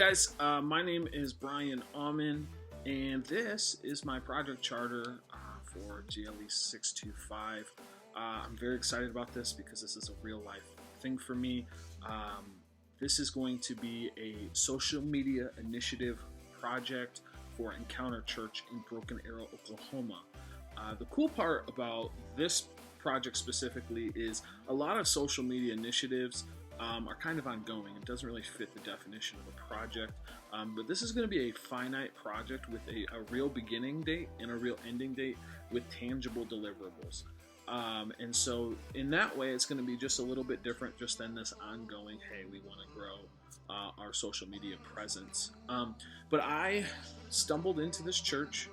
guys, my name is Brian Auman, and this is my project charter for GLE 625. I'm very excited about this because this is a real life thing for me. This is going to be a social media initiative project for Encounter Church in Broken Arrow, Oklahoma. The cool part about this project specifically is a lot of social media initiatives are kind of ongoing. It doesn't really fit the definition of a project, but this is going to be a finite project with a real beginning date and a real ending date with tangible deliverables. And so in that way, it's going to be just a little bit different just than this ongoing, hey, we want to grow our social media presence. But I stumbled into this church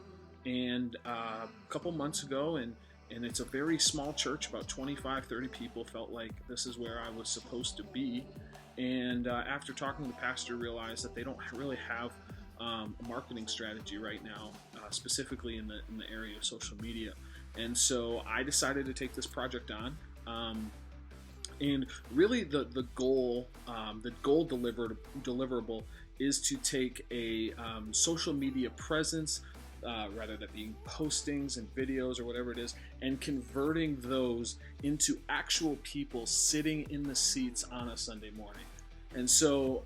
and a couple months ago, and it's a very small church, about 25, 30 people. Felt like this is where I was supposed to be. And after talking to the pastor, realized that they don't really have a marketing strategy right now, specifically in the area of social media. And so I decided to take this project on. And really the goal deliverable is to take a social media presence, rather that being postings and videos or whatever it is, and converting those into actual people sitting in the seats on a Sunday morning. And so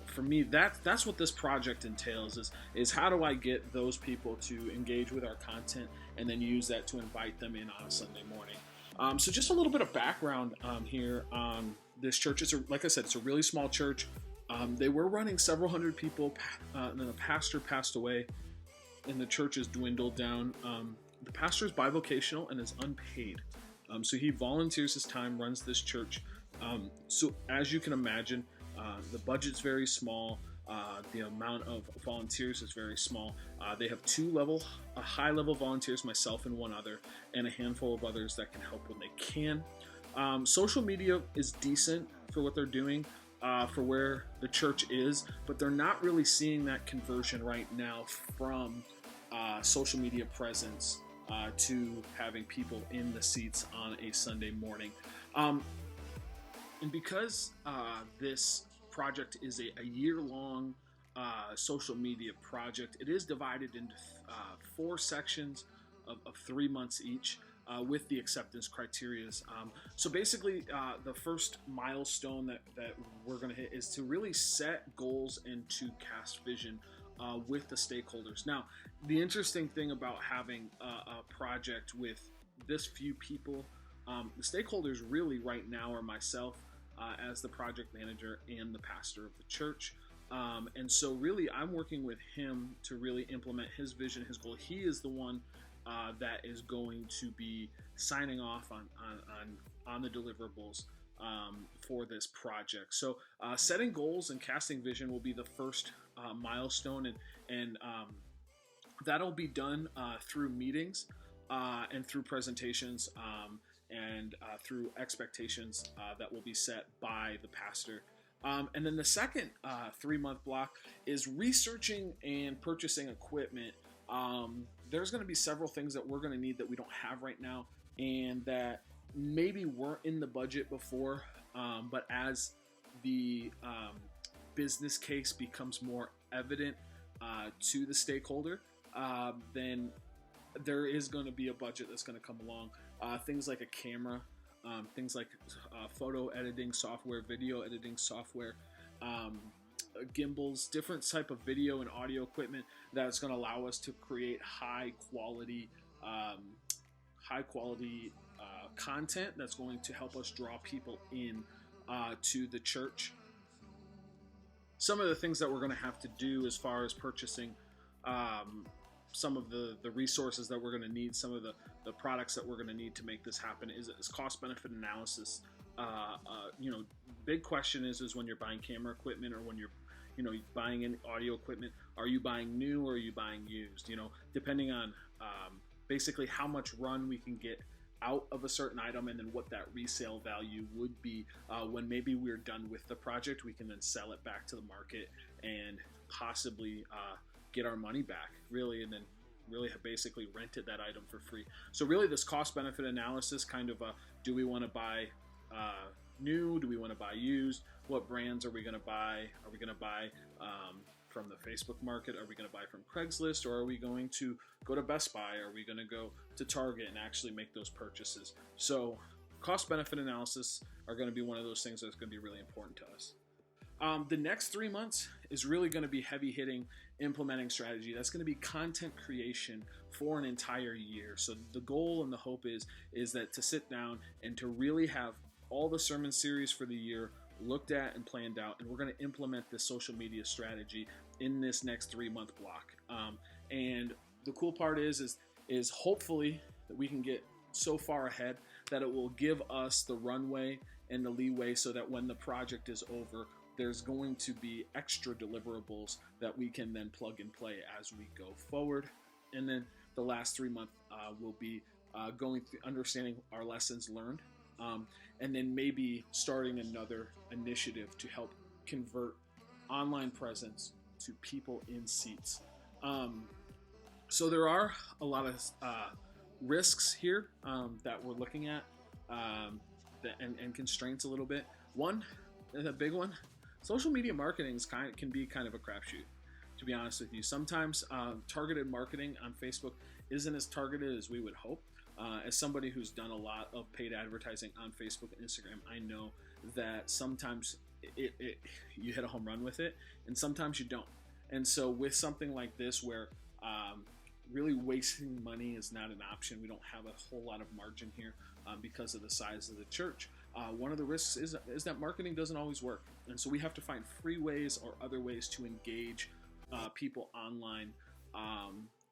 for me, that's what this project entails, is how do I get those people to engage with our content and then use that to invite them in on a Sunday morning. So just a little bit of background here on this church. Like I said, it's a really small church. They were running several hundred people, and then the pastor passed away and the church has dwindled down. The pastor is bivocational and is unpaid. So he volunteers his time, runs this church. So as you can imagine, the budget's very small. The amount of volunteers is very small. They have high-level volunteers, myself and one other, and a handful of others that can help when they can. Social media is decent for what they're doing, for where the church is, but they're not really seeing that conversion right now from social media presence to having people in the seats on a Sunday morning. And because this project is a year-long social media project, it is divided into 4 sections of 3 months each, with the acceptance criteria. So basically, the first milestone that we're going to hit is to really set goals and to cast vision with the stakeholders. Now, the interesting thing about having a project with this few people, the stakeholders really right now are myself as the project manager and the pastor of the church. And so really I'm working with him to really implement his vision, his goal. He is the one that is going to be signing off on the deliverables for this project. So setting goals and casting vision will be the first milestone, and that'll be done through meetings and through presentations and through expectations that will be set by the pastor. And then the second 3-month block is researching and purchasing equipment. There's going to be several things that we're going to need that we don't have right now and that maybe weren't in the budget before, but as the business case becomes more evident to the stakeholder, then there is going to be a budget that's going to come along. Things like a camera, things like photo editing software, video editing software, gimbals, different type of video and audio equipment that's going to allow us to create high quality content that's going to help us draw people in to the church. Some of the things that we're going to have to do as far as purchasing some of the resources that we're going to need, some of the products that we're going to need to make this happen is cost benefit analysis. Big question is when you're buying camera equipment or when you're buying any audio equipment, are you buying new or are you buying used? Depending on basically how much run we can get out of a certain item, and then what that resale value would be when maybe we're done with the project. We can then sell it back to the market and possibly get our money back, really, and then really have basically rented that item for free. So really this cost benefit analysis, kind of do we want to buy new, do we want to buy used, what brands are we going to buy? Are we going to buy from the Facebook market? Are we going to buy from Craigslist, or are we going to go to Best Buy? Are we going to go to Target and actually make those purchases? So cost benefit analysis are going to be one of those things that's going to be really important to us. The next 3 months is really going to be heavy hitting implementing strategy. That's going to be content creation for an entire year. So the goal and the hope is that to sit down and to really have all the sermon series for the year looked at and planned out, and we're going to implement this social media strategy in this next 3 month block. And the cool part is hopefully that we can get so far ahead that it will give us the runway and the leeway so that when the project is over, there's going to be extra deliverables that we can then plug and play as we go forward. And then the last 3 months will be going through understanding our lessons learned, and then maybe starting another initiative to help convert online presence to people in seats. So there are a lot of risks here that we're looking at, and constraints a little bit. One, the big one, social media marketing can be kind of a crapshoot, to be honest with you. Sometimes targeted marketing on Facebook isn't as targeted as we would hope. As somebody who's done a lot of paid advertising on Facebook and Instagram, I know that sometimes you hit a home run with it, and sometimes you don't. And so with something like this, where really wasting money is not an option, we don't have a whole lot of margin here because of the size of the church. One of the risks is that marketing doesn't always work, and so we have to find free ways or other ways to engage people online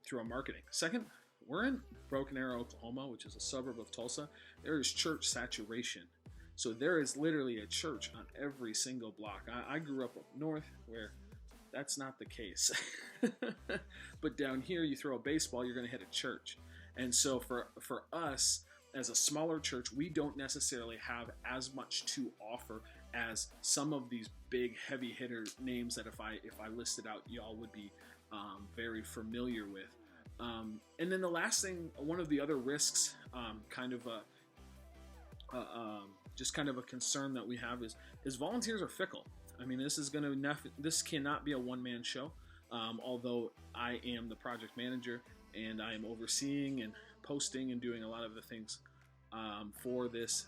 through our marketing. Second, we're in Broken Arrow, Oklahoma, which is a suburb of Tulsa. There is church saturation. So there is literally a church on every single block. I grew up north where that's not the case. But down here, you throw a baseball, you're going to hit a church. And so for us, as a smaller church, we don't necessarily have as much to offer as some of these big heavy hitter names that if I listed out, y'all would be very familiar with. And then the last thing, one of the other risks, just kind of a concern that we have is volunteers are fickle. I mean, this cannot be a one-man show. Although I am the project manager and I am overseeing and posting and doing a lot of the things for this,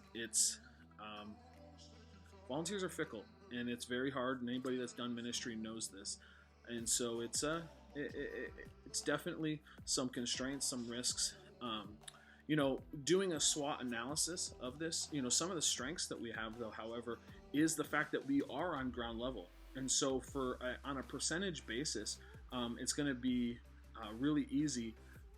volunteers are fickle, and it's very hard. And anybody that's done ministry knows this. And so it's definitely some constraints, some risks. Doing a SWOT analysis of this, some of the strengths that we have, though, however, is the fact that we are on ground level. And so on a percentage basis, it's going to be really easy.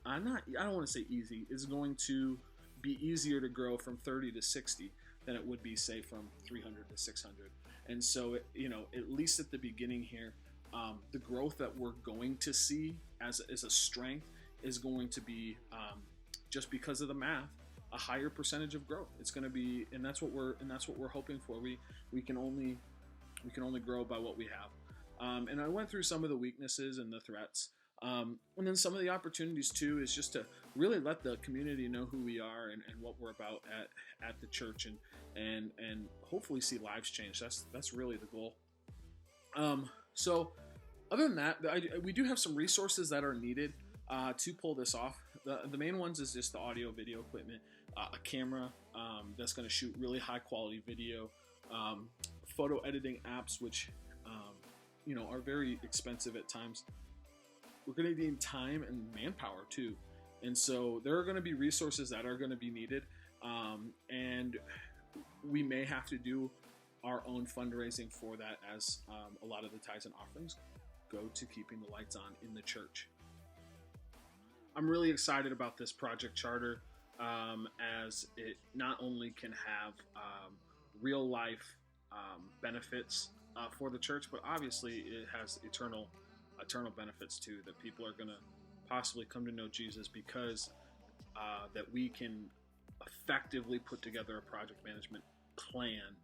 I don't want to say easy. It's going to be easier to grow from 30 to 60 than it would be, say, from 300 to 600. And so, at least at the beginning here, the growth that we're going to see as a strength is going to be, just because of the math, a higher percentage of growth. It's going to be, and that's what we're hoping for. We can only grow by what we have. And I went through some of the weaknesses and the threats, and then some of the opportunities too. Is just to really let the community know who we are and what we're about at the church, and hopefully see lives change. That's really the goal. So other than that, we do have some resources that are needed to pull this off. The main ones is just the audio video equipment, a camera that's going to shoot really high quality video, photo editing apps, which are very expensive at times. We're going to need time and manpower too, and so there are going to be resources that are going to be needed, and we may have to do our own fundraising for that, as a lot of the tithes and offerings go to keeping the lights on in the church. I'm really excited about this project charter, as it not only can have real life benefits for the church, but obviously it has eternal benefits too, that people are going to possibly come to know Jesus because that we can effectively put together a project management plan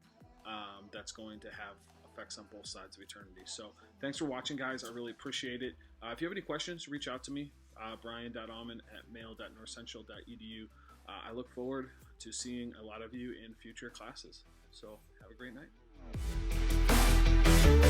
that's going to have effects on both sides of eternity. So thanks for watching, guys. I really appreciate it. If you have any questions, reach out to me, brian.auman@mail.northcentral.edu. I look forward to seeing a lot of you in future classes. So have a great night. you.